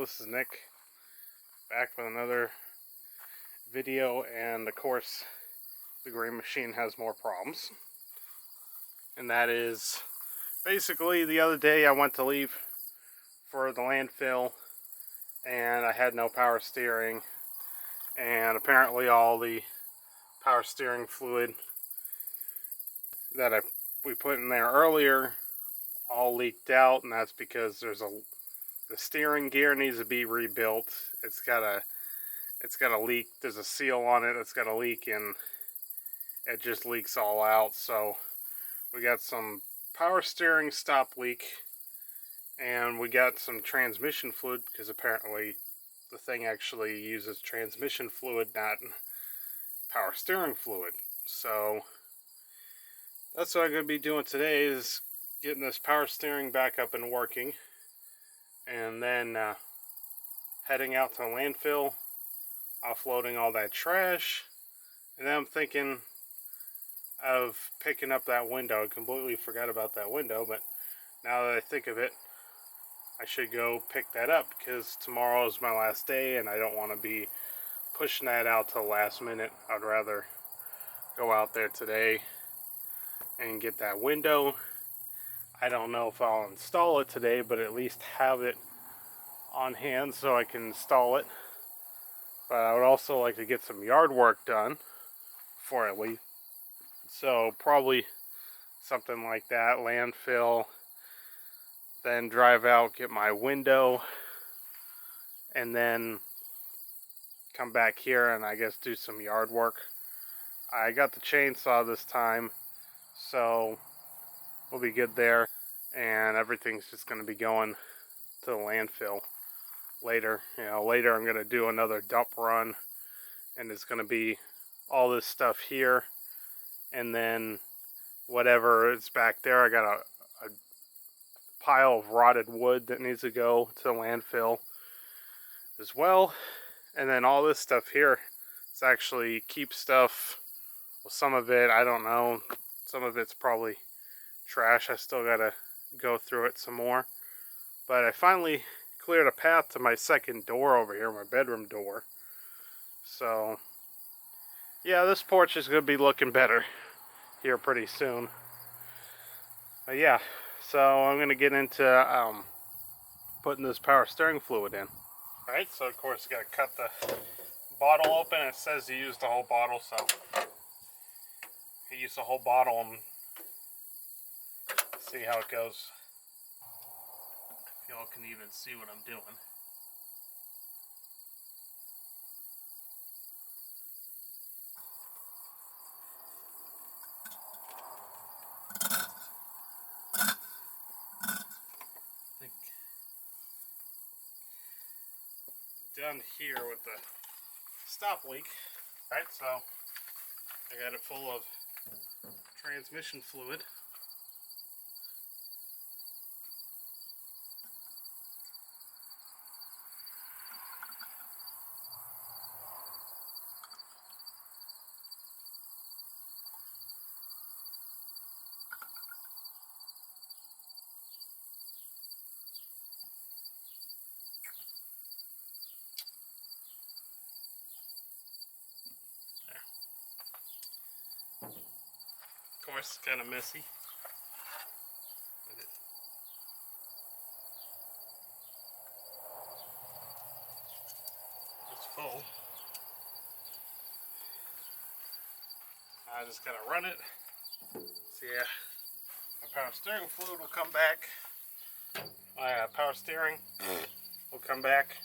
this is Nick, back with another video, and of course the green machine has more problems. And that is, basically the other day I went to leave for the landfill and I had no power steering, and apparently all the power steering fluid that we put in there earlier all leaked out, and that's because the steering gear needs to be rebuilt. It's got a leak. There's a seal on it that's got a leak, and it just leaks all out. So we got some power steering stop leak, and we got some transmission fluid, because apparently the thing actually uses transmission fluid, not power steering fluid. So that's what I'm going to be doing today, is getting this power steering back up and working, and then heading out to the landfill, offloading all that trash. And then I'm thinking of picking up that window. I completely forgot about that window, but now that I think of it, I should go pick that up, because tomorrow is my last day and I don't want to be pushing that out to the last minute. I'd rather go out there today and get that window. I don't know if I'll install it today, but at least have it on hand so I can install it. But I would also like to get some yard work done before I leave. So probably something like that, landfill, then drive out, get my window, and then come back here and I guess do some yard work. I got the chainsaw this time, so we'll be good there, and everything's just going to be going to the landfill later. Later I'm going to do another dump run, and it's going to be all this stuff here, and then whatever is back there. I got a pile of rotted wood that needs to go to the landfill as well. And then all this stuff here, it's actually keep stuff. Well, some of it, I don't know. Some of it's probably trash. I still gotta go through it some more. But I finally cleared a path to my second door over here, my bedroom door. So yeah, this porch is gonna be looking better here pretty soon. But yeah, so I'm gonna get into putting this power steering fluid in. Alright, so of course you gotta cut the bottle open. It says you use the whole bottle, so I use the whole bottle and see how it goes. If y'all can even see what I'm doing. I think done here with the stop leak. Alright, so I got it full of transmission fluid. Of course, it's kind of messy. It's full. I just gotta run it. So yeah, my power steering fluid will come back. My power steering will come back.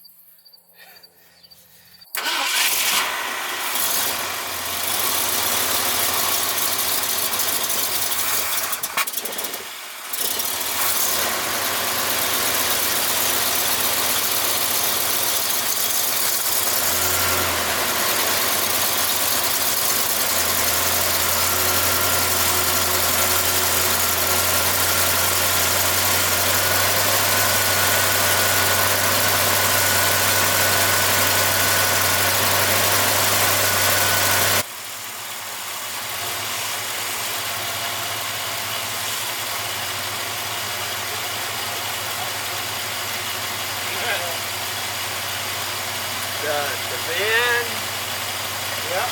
the van. Yep.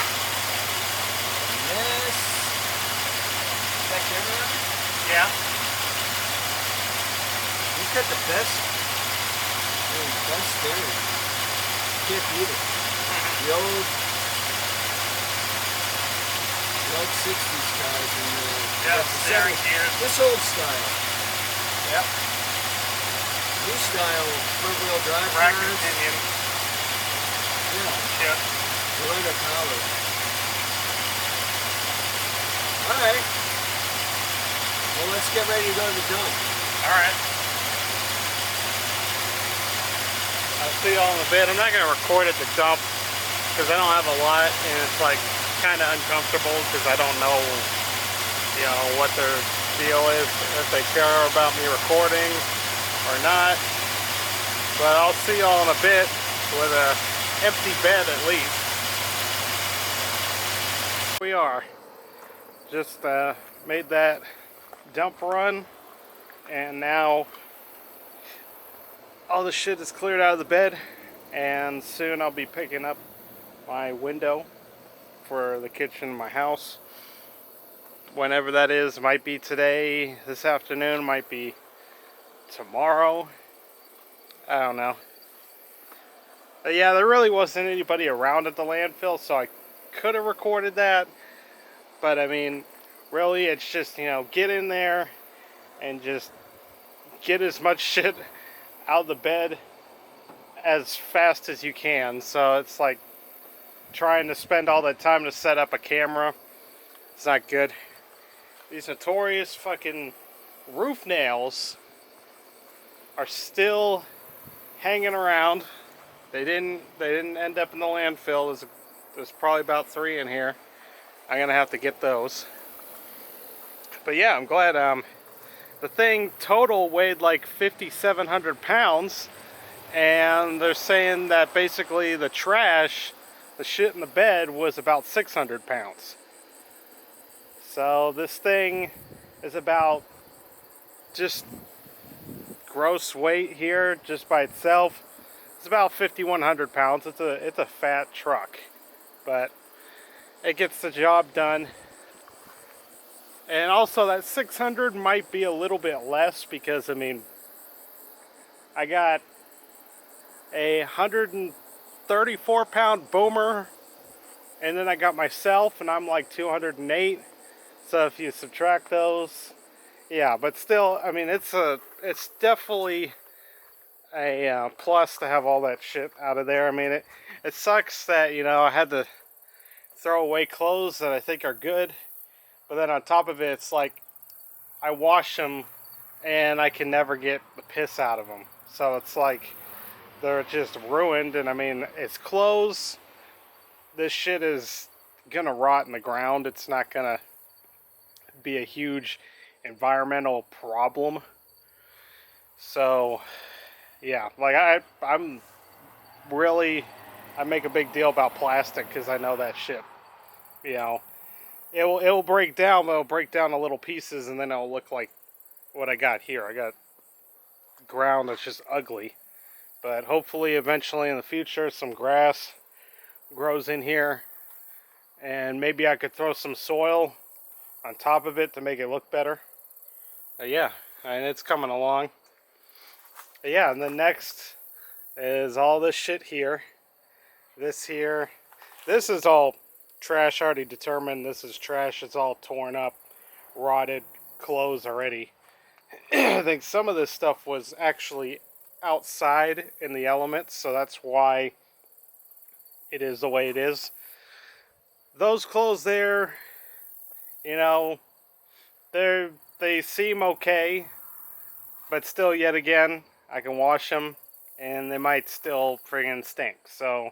And this. Is that camera on? Yeah. He's got the best. The best steering. Can't beat it. The old 60s cars and Yeah, the steering 70s. gears. This old style. Yep. New style front wheel drive Rack cars. and pinion. Yeah. Shit. Toyota power. Alright. Well, let's get ready to go to the dump. Alright. I'll see y'all in a bit. I'm not going to record at the dump because I don't have a lot and it's like kind of uncomfortable because I don't know, you know, what their deal is, if they care about me recording or not. But I'll see y'all in a bit with a empty bed at least. We are. Just made that dump run and now all the shit is cleared out of the bed and soon I'll be picking up my window for the kitchen in my house. Whenever that is, might be today, this afternoon, might be tomorrow. I don't know. But yeah, there really wasn't anybody around at the landfill, so I could have recorded that. But I mean, really, it's just, you know, get in there and just get as much shit out of the bed as fast as you can. So it's like trying to spend all that time to set up a camera. It's not good. These notorious fucking roof nails are still hanging around. They didn't end up in the landfill. There's probably about 3 in here. I'm gonna have to get those. But yeah, I'm glad. The thing total weighed like 5,700 pounds, and they're saying that basically the trash, the shit in the bed, was about 600 pounds. So this thing is about, just gross weight here, just by itself, it's about 5,100 pounds. It's a fat truck, but it gets the job done. And also that 600 might be a little bit less because, I mean, I got a 134 pound boomer and then I got myself and I'm like 208. So if you subtract those, yeah, but still, I mean, it's definitely a plus to have all that shit out of there. I mean, it sucks that, you know, I had to throw away clothes that I think are good. But then on top of it, it's like I wash them and I can never get the piss out of them. So it's like they're just ruined. And I mean, it's clothes. This shit is gonna rot in the ground. It's not gonna be a huge environmental problem. So yeah, like I'm really, I make a big deal about plastic because I know that shit, you know, it'll break down, but it'll break down to little pieces and then it'll look like what I got here. I got ground that's just ugly, but hopefully eventually in the future some grass grows in here and maybe I could throw some soil on top of it to make it look better. Yeah, and it's coming along. But yeah, and then next is all this shit here. This here, this is all trash already determined. This is trash. It's all torn up, rotted clothes already. I think some of this stuff was actually outside in the elements, so that's why it is the way it is. Those clothes there, you know, they seem okay, but still, yet again, I can wash them and they might still friggin' stink. So,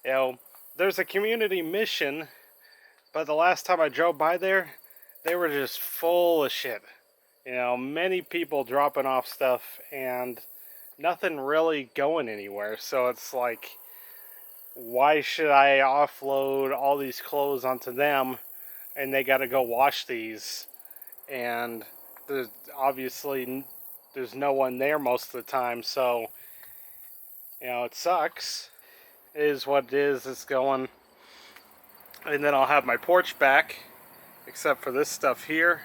you know, there's a community mission, but the last time I drove by there, they were just full of shit. You know, many people dropping off stuff and nothing really going anywhere. So it's like, why should I offload all these clothes onto them and they got to go wash these? And there's obviously there's no one there most of the time, so you know, it sucks. It is what it is. It's going. And then I'll have my porch back, except for this stuff here.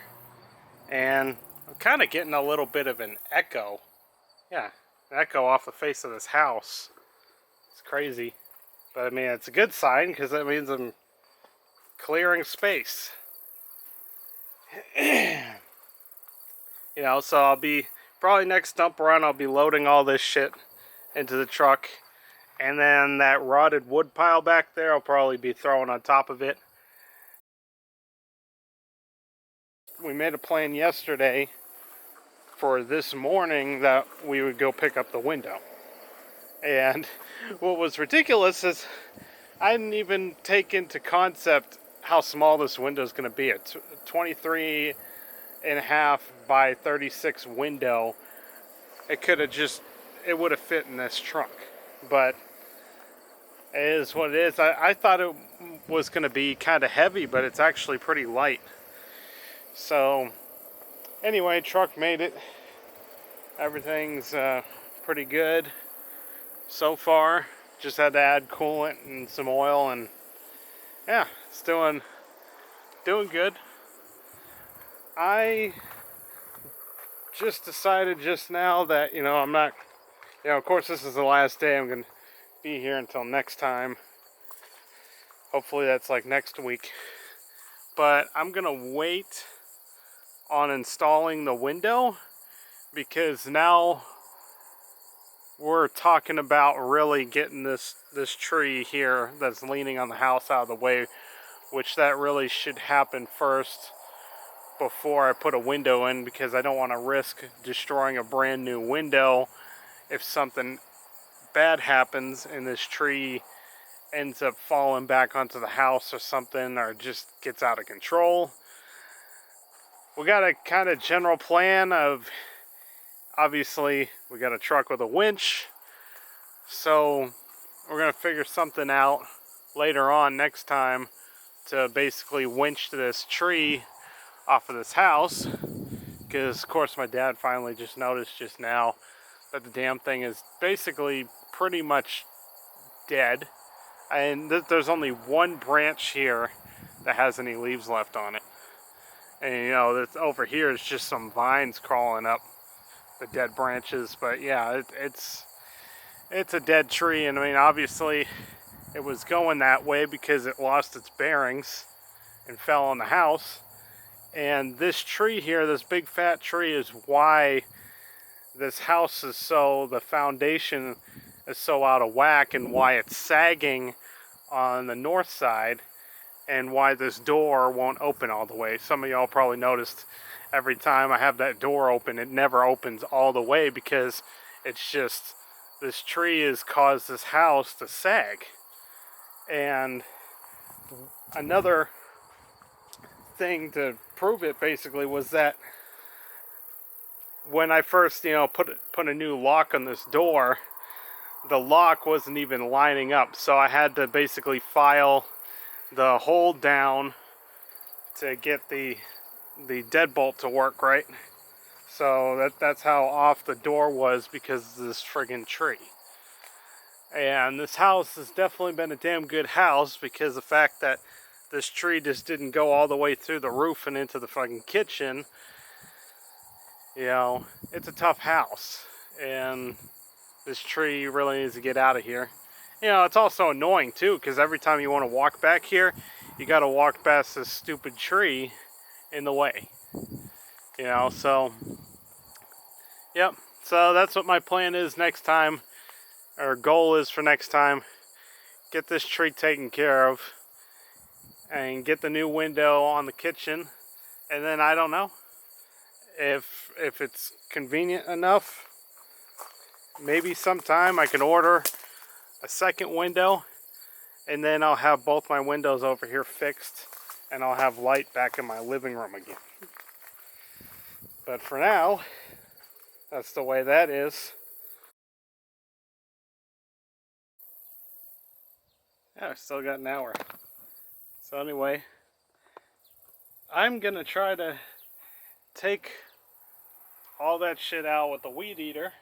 And I'm kind of getting a little bit of an echo. Yeah, an echo off the face of this house. It's crazy. But I mean, it's a good sign because that means I'm clearing space. You know, so I'll be, probably next dump run, I'll be loading all this shit into the truck. And then that rotted wood pile back there, I'll probably be throwing on top of it. We made a plan yesterday for this morning that we would go pick up the window. And what was ridiculous is I didn't even take into concept how small this window is going to be. It's 23 and a half by 36 window. It could have just, it would have fit in this trunk. But it is what it is. I thought it was going to be kind of heavy, but it's actually pretty light. So anyway, truck made it. Everything's pretty good so far. Just had to add coolant and some oil, and yeah, it's doing good. I just decided just now that, you know, I'm not, you know, of course this is the last day I'm going to be here until next time. Hopefully that's like next week. But I'm going to wait on installing the window, because now we're talking about really getting this tree here that's leaning on the house out of the way, which that really should happen first before I put a window in, because I don't want to risk destroying a brand new window if something bad happens and this tree ends up falling back onto the house or something, or just gets out of control. We got a kind of general plan of, obviously we got a truck with a winch, so we're going to figure something out later on next time to basically winch this tree off of this house, because of course my dad finally just noticed just now that the damn thing is basically pretty much dead, and there's only one branch here that has any leaves left on it, and you know that over here is just some vines crawling up the dead branches. But yeah, it's a dead tree, and I mean obviously it was going that way because it lost its bearings and fell on the house. And this tree here, this big fat tree, is why this house is so, the foundation is so out of whack, and why it's sagging on the north side, and why this door won't open all the way. Some of y'all probably noticed every time I have that door open, it never opens all the way, because it's just, this tree has caused this house to sag. And another thing to prove it basically was that when I first, you know, put a new lock on this door, the lock wasn't even lining up, so I had to basically file the hole down to get the deadbolt to work right. So that's how off the door was, because of this friggin' tree. And this house has definitely been a damn good house, because the fact that this tree just didn't go all the way through the roof and into the fucking kitchen. You know, it's a tough house, and this tree really needs to get out of here. You know, it's also annoying too, because every time you want to walk back here, you got to walk past this stupid tree in the way. You know, so yep. So that's what my plan is next time, or goal is for next time. Get this tree taken care of, and get the new window on the kitchen. And then I don't know if it's convenient enough, maybe sometime I can order a second window, and then I'll have both my windows over here fixed, and I'll have light back in my living room again. But for now, that's the way that is. Yeah, I still got an hour. So anyway, I'm gonna try to take all that shit out with the weed eater.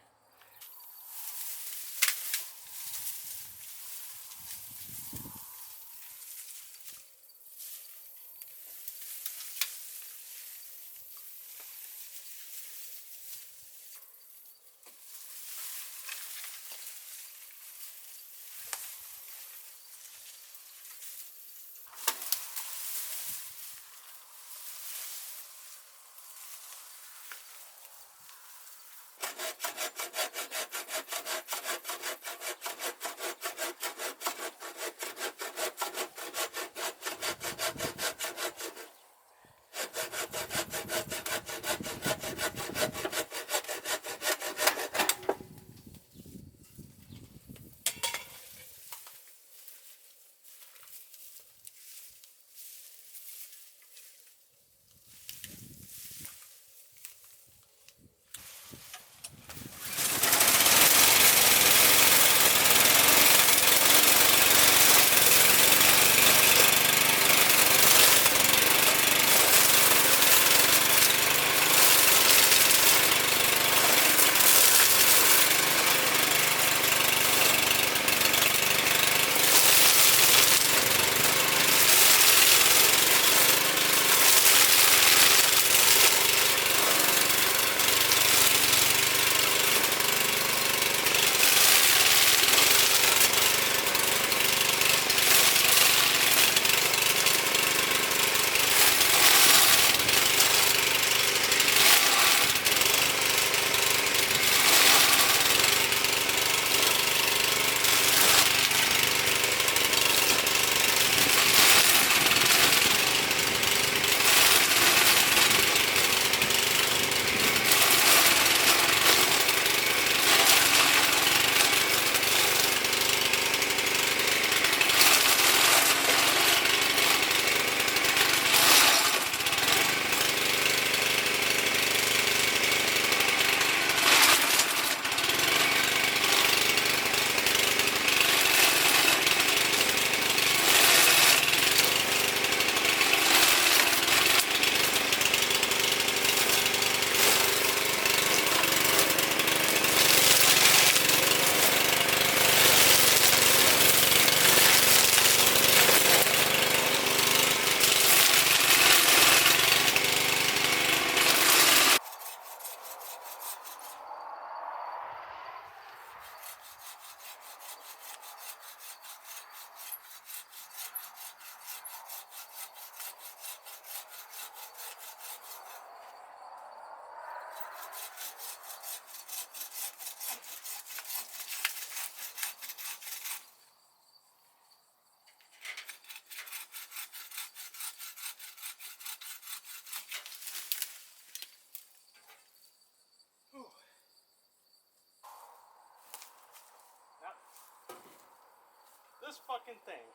this fucking thing.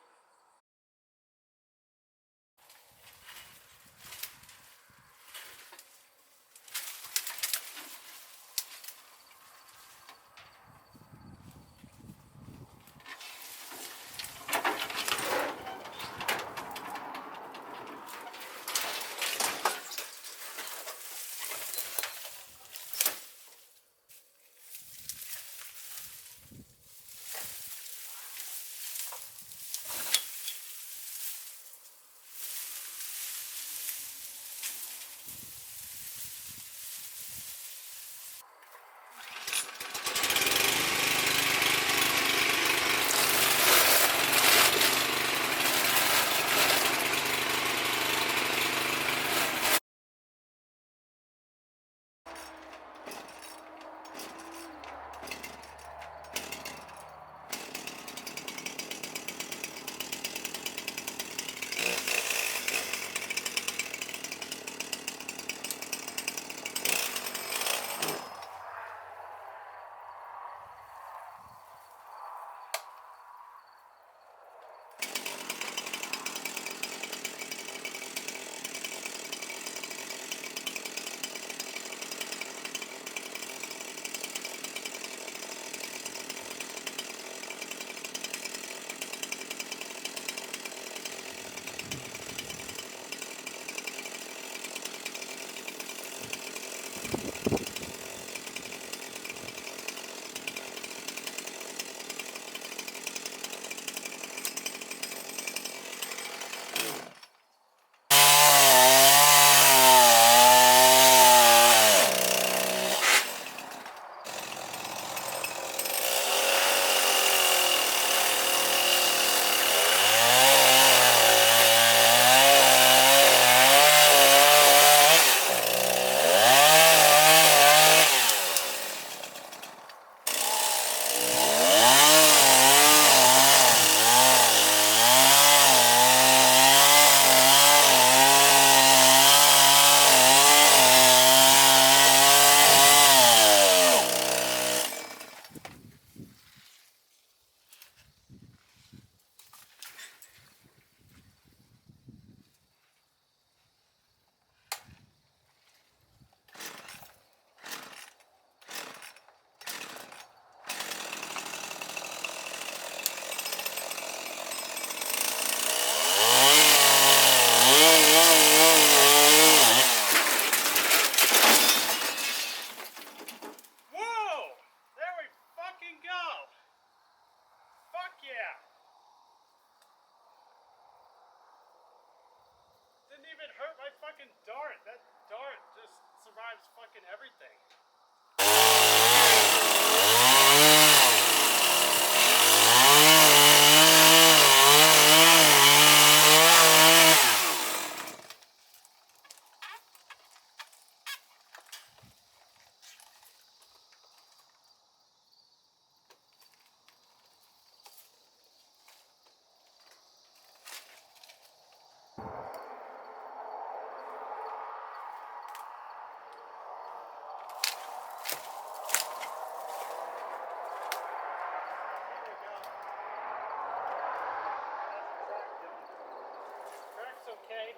Didn't even hurt my fucking dart. That dart just survives fucking everything. Okay.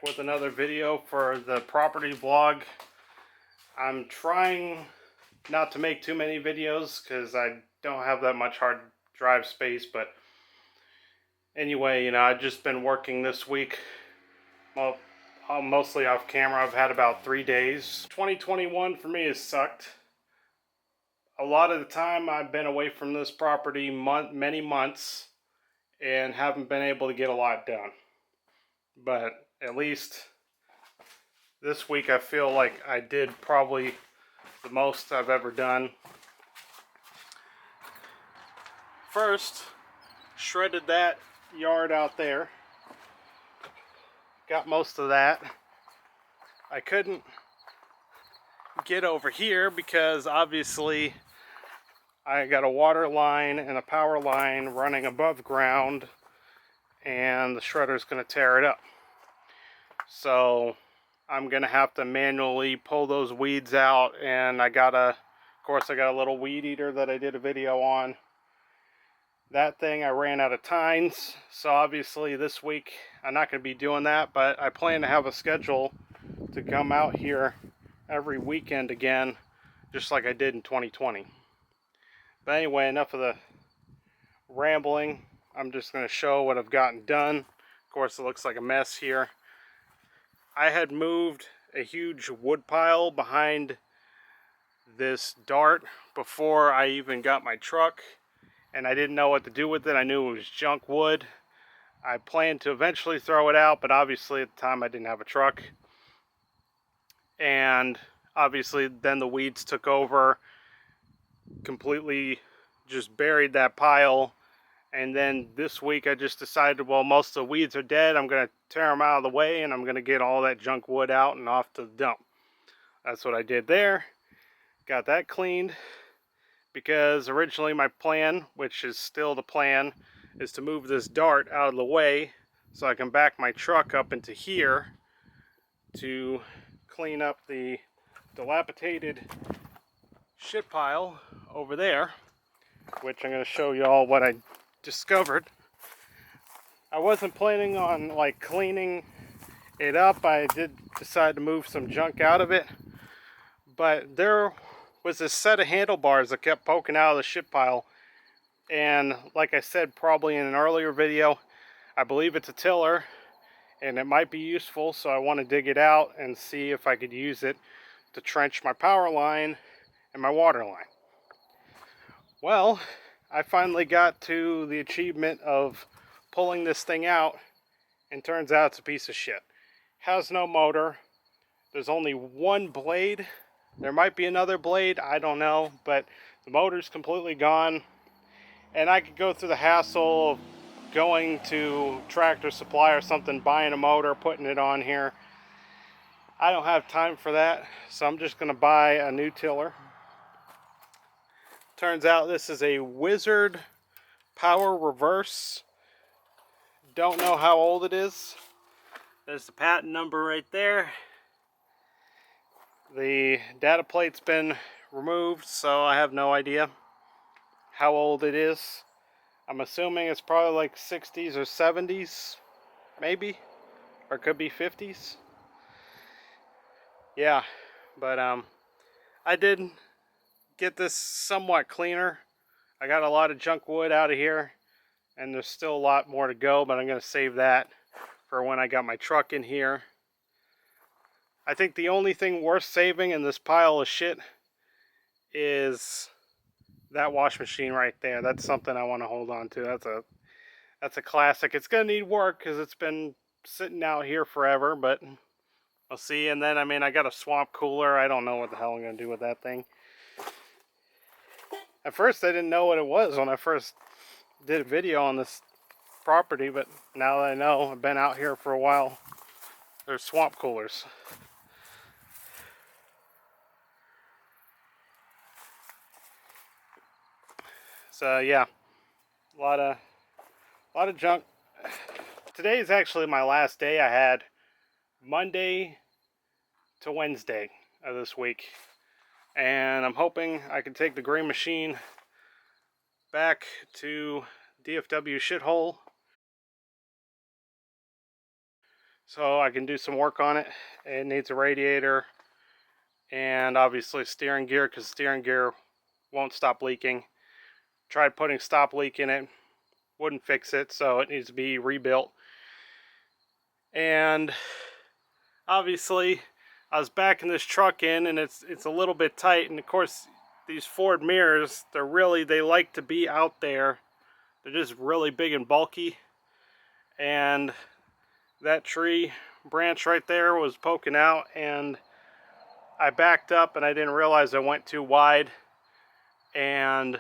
with another video for the property vlog. I'm trying not to make too many videos because I don't have that much hard drive space, but anyway, you know, I've just been working this week. Well, mostly off camera. I've had about 3 days. 2021 for me has sucked. A lot of the time I've been away from this property many months and haven't been able to get a lot done. But at least this week I feel like I did probably the most I've ever done. First, shredded that yard out there. Got most of that. I couldn't get over here because obviously I got a water line and a power line running above ground, and the shredder's going to tear it up. So I'm going to have to manually pull those weeds out, and of course I got a little weed eater that I did a video on. That thing I ran out of tines, so obviously this week I'm not going to be doing that, but I plan to have a schedule to come out here every weekend again, just like I did in 2020. But anyway, enough of the rambling. I'm just going to show what I've gotten done. Of course, it looks like a mess here. I had moved a huge wood pile behind this dart before I even got my truck, and I didn't know what to do with it. I knew it was junk wood. I planned to eventually throw it out, but obviously at the time I didn't have a truck. And obviously then the weeds took over, completely just buried that pile. And then this week I just decided, well, most of the weeds are dead. I'm going to tear them out of the way, and I'm going to get all that junk wood out and off to the dump. That's what I did there. Got that cleaned, because originally my plan, which is still the plan, is to move this dart out of the way so I can back my truck up into here to clean up the dilapidated shit pile over there, which I'm going to show you all what I discovered. I wasn't planning on like cleaning it up. I did decide to move some junk out of it, but there was this set of handlebars that kept poking out of the shit pile, and like I said probably in an earlier video, I believe it's a tiller and it might be useful, so I want to dig it out and see if I could use it to trench my power line and my water line. Well, I finally got to the achievement of pulling this thing out, and turns out it's a piece of shit. Has no motor. There's only one blade. There might be another blade, I don't know, but the motor's completely gone. And I could go through the hassle of going to Tractor Supply or something, buying a motor, putting it on here. I don't have time for that, so I'm just going to buy a new tiller. Turns out this is a Wizard Power Reverse. Don't know how old it is. There's the patent number right there. The data plate's been removed, so I have no idea how old it is. I'm assuming it's probably like 60s or 70s, maybe, or it could be 50s. Yeah, but I did get this somewhat cleaner. I got a lot of junk wood out of here, and there's still a lot more to go, but I'm going to save that for when I got my truck in here. I think the only thing worth saving in this pile of shit is that wash machine right there. That's something I want to hold on to. That's a classic. It's going to need work because it's been sitting out here forever, but we'll see. And then, I mean, I got a swamp cooler. I don't know what the hell I'm going to do with that thing. At first, I didn't know what it was when I first did a video on this property, but now that I know, I've been out here for a while, there's swamp coolers. So yeah, a lot of junk. Today is actually my last day. I had Monday to Wednesday of this week, and I'm hoping I can take the green machine back to DFW shithole so I can do some work on it. It needs a radiator and obviously steering gear, because steering gear won't stop leaking. Tried putting stop leak in it, wouldn't fix it, so it needs to be rebuilt. And obviously I was backing this truck in, and it's a little bit tight, and of course these Ford mirrors, they like to be out there. They're just really big and bulky, and that tree branch right there was poking out, and I backed up and I didn't realize I went too wide, and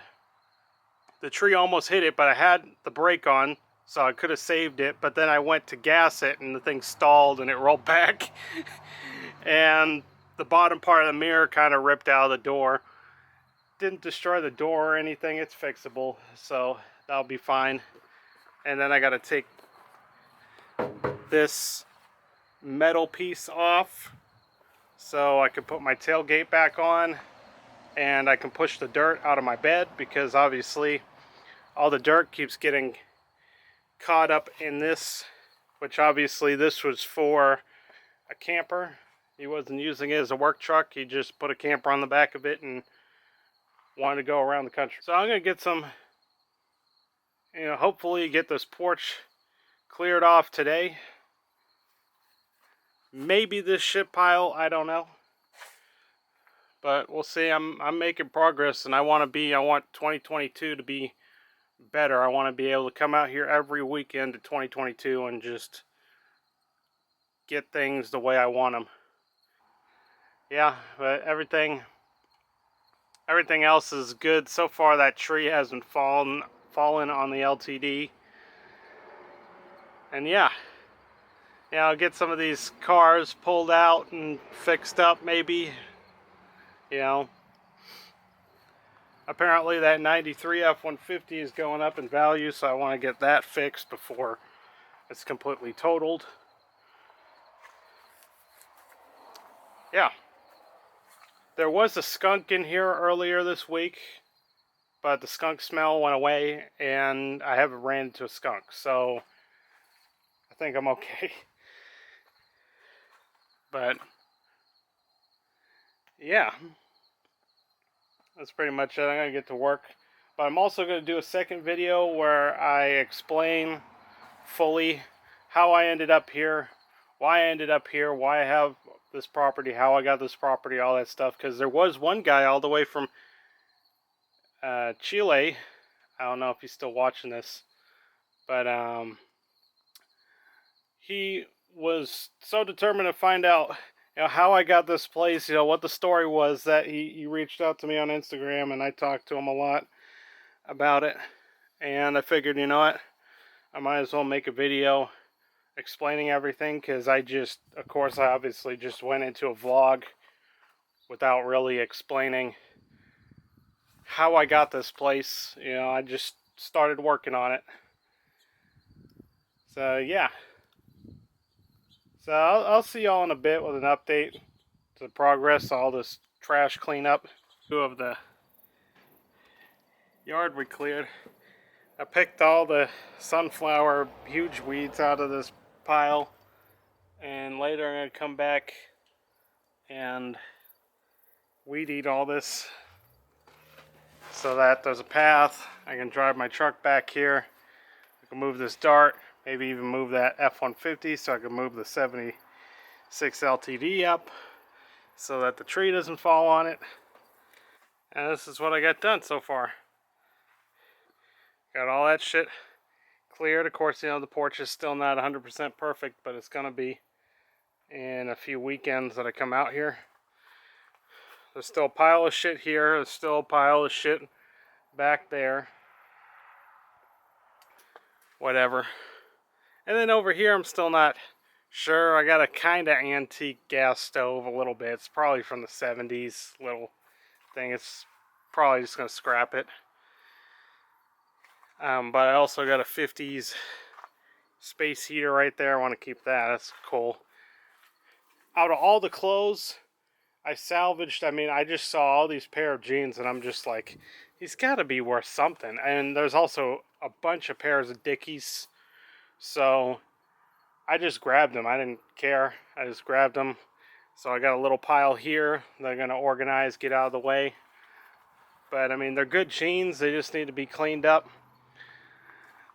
the tree almost hit it, but I had the brake on, so I could have saved it. But then I went to gas it and the thing stalled and it rolled back. And the bottom part of the mirror kind of ripped out of the door. Didn't destroy the door or anything, it's fixable, so that'll be fine. And then I got to take this metal piece off so I can put my tailgate back on, and I can push the dirt out of my bed, because obviously all the dirt keeps getting caught up in this, which obviously this was for a camper. He wasn't using it as a work truck. He just put a camper on the back of it and wanted to go around the country. So I'm going to get some, hopefully get this porch cleared off today. Maybe this shit pile, I don't know. But we'll see. I'm making progress, and I want 2022 to be better. I want to be able to come out here every weekend to 2022 and just get things the way I want them. Yeah, but everything else is good so far. That tree hasn't fallen on the LTD. And yeah, I'll get some of these cars pulled out and fixed up, maybe. Apparently that 93 F-150 is going up in value, so I want to get that fixed before it's completely totaled. Yeah. There was a skunk in here earlier this week, but the skunk smell went away, and I haven't ran into a skunk, so I think I'm okay. But yeah, that's pretty much it. I'm going to get to work. But I'm also going to do a second video where I explain fully how I ended up here, why I ended up here, why I have this property, how I got this property, all that stuff. Because there was one guy all the way from Chile. I don't know if he's still watching this, but he was so determined to find out how I got this place, what the story was, that he reached out to me on Instagram, and I talked to him a lot about it. And I figured, what, I might as well make a video explaining everything, because I obviously just went into a vlog without really explaining how I got this place. I just started working on it. So yeah. So I'll see y'all in a bit with an update to the progress, all this trash cleanup. Two of the yard we cleared. I picked all the sunflower huge weeds out of this pile, and later I'm going to come back and weed eat all this so that there's a path. I can drive my truck back here. I can move this dart, maybe even move that F-150 so I can move the 76 LTD up so that the tree doesn't fall on it. And this is what I got done so far. Got all that shit cleared. Of course, the porch is still not 100% perfect, but it's gonna be in a few weekends that I come out here. There's still a pile of shit here. There's still a pile of shit back there. Whatever. And then over here, I'm still not sure. I got a kind of antique gas stove a little bit. It's probably from the 70s, little thing. It's probably just gonna scrap it. But I also got a 50s space heater right there. I want to keep that. That's cool. Out of all the clothes I salvaged, I just saw all these pair of jeans, and I'm just like, these gotta be worth something. And there's also a bunch of pairs of Dickies. So I just grabbed them. I didn't care. I just grabbed them. So I got a little pile here that I'm going to organize, get out of the way. But I mean, they're good jeans. They just need to be cleaned up.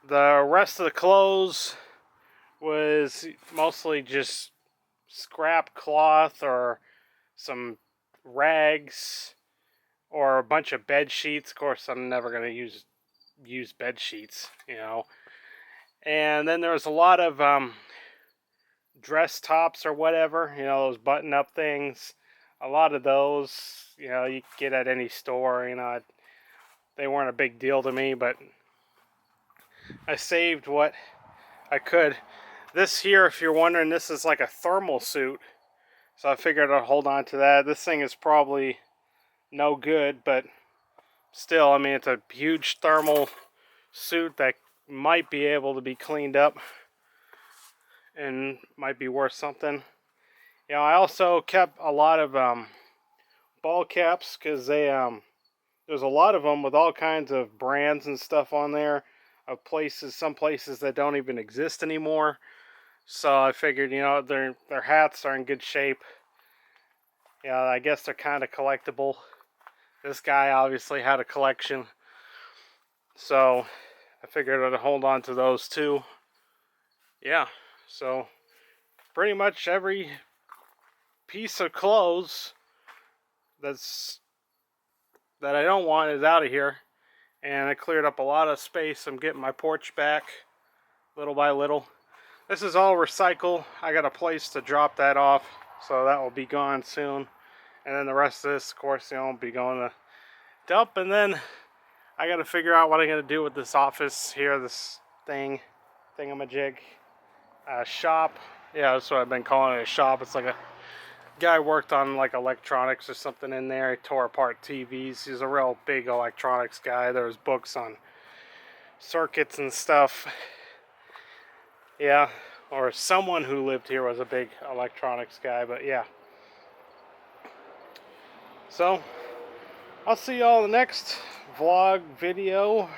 The rest of the clothes was mostly just scrap cloth or some rags or a bunch of bed sheets. Of course, I'm never going to use bed sheets, you know. And then there was a lot of dress tops or whatever, you know, those button-up things. A lot of those, you know, you can get at any store. You know, they weren't a big deal to me, but I saved what I could. This here, if you're wondering, this is like a thermal suit. So I figured I'd hold on to that. This thing is probably no good, but still, I mean, it's a huge thermal suit that might be able to be cleaned up and might be worth something. You know, I also kept a lot of ball caps because there's a lot of them with all kinds of brands and stuff on there of places, some places that don't even exist anymore. So I figured, you know, their hats are in good shape. Yeah, I guess they're kind of collectible. This guy obviously had a collection, so I figured I'd hold on to those too. Yeah, so pretty much every piece of clothes that I don't want is out of here, and I cleared up a lot of space. I'm getting my porch back little by little. This is all recycle. I got a place to drop that off, so that will be gone soon. And then the rest of this, of course, you know, will be going to dump. And then I got to figure out what I'm going to do with this office here, this thingamajig, shop. Yeah, that's what I've been calling it, a shop. It's like a guy worked on like electronics or something in there. He tore apart TVs. He's a real big electronics guy. There was books on circuits and stuff. Yeah, or someone who lived here was a big electronics guy, but yeah. So, I'll see y'all in the next vlog video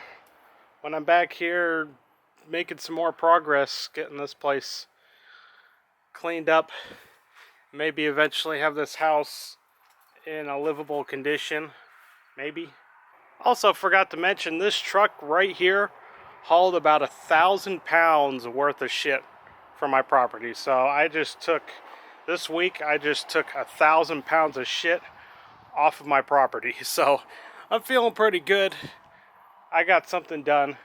when I'm back here making some more progress, getting this place cleaned up. Maybe eventually have this house in a livable condition, maybe. Also forgot to mention, this truck right here hauled about 1,000 pounds worth of shit from my property. So this week I just took 1,000 pounds of shit off of my property. So I'm feeling pretty good. I got something done.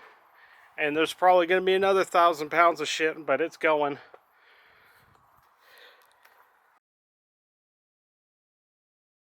And there's probably going to be another 1,000 pounds of shit, but it's going.